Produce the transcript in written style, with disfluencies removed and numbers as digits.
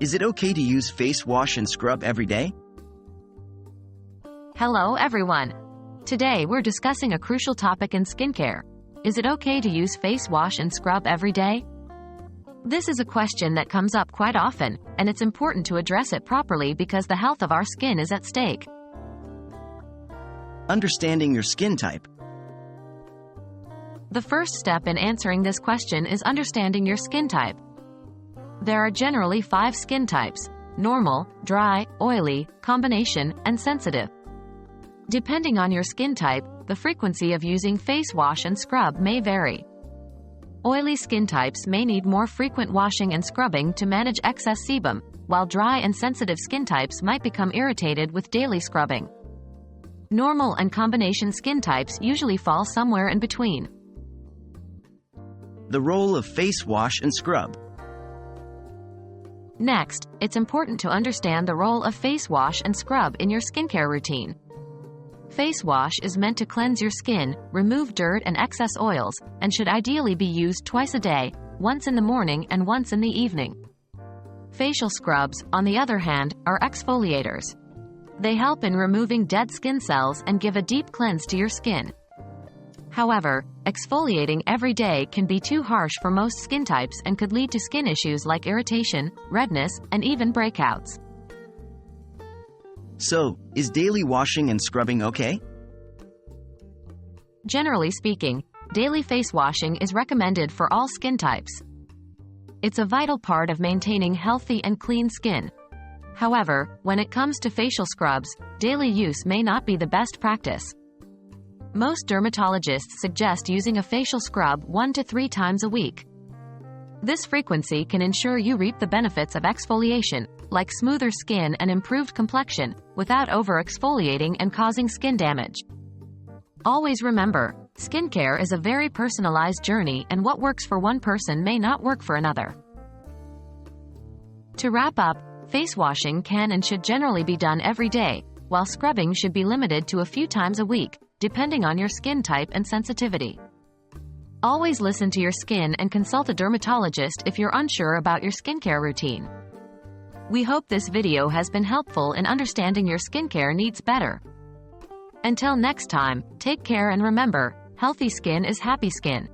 Is it okay to use face wash and scrub every day? Hello everyone. Today we're discussing a crucial topic in skincare. Is it okay to use face wash and scrub every day? This is a question that comes up quite often, and it's important to address it properly because the health of our skin is at stake. Understanding your skin type. The first step in answering this question is understanding your skin type. There are generally 5 skin types: normal, dry, oily, combination, and sensitive. Depending on your skin type, the frequency of using face wash and scrub may vary. Oily skin types may need more frequent washing and scrubbing to manage excess sebum, while dry and sensitive skin types might become irritated with daily scrubbing. Normal and combination skin types usually fall somewhere in between. The role of face wash and scrub. Next, it's important to understand the role of face wash and scrub in your skincare routine. Face wash is meant to cleanse your skin, remove dirt and excess oils, and should ideally be used twice a day, once in the morning and once in the evening. Facial scrubs, on the other hand, are exfoliators. They help in removing dead skin cells and give a deep cleanse to your skin. However, exfoliating every day can be too harsh for most skin types and could lead to skin issues like irritation, redness, and even breakouts. So, is daily washing and scrubbing okay? Generally speaking, daily face washing is recommended for all skin types. It's a vital part of maintaining healthy and clean skin. However, when it comes to facial scrubs, daily use may not be the best practice. Most dermatologists suggest using a facial scrub 1 to 3 times a week. This frequency can ensure you reap the benefits of exfoliation, like smoother skin and improved complexion, without over-exfoliating and causing skin damage. Always remember, skincare is a very personalized journey, and what works for one person may not work for another. To wrap up, face washing can and should generally be done every day, while scrubbing should be limited to a few times a week, depending on your skin type and sensitivity. Always listen to your skin and consult a dermatologist if you're unsure about your skincare routine. We hope this video has been helpful in understanding your skincare needs better. Until next time, take care and remember, healthy skin is happy skin.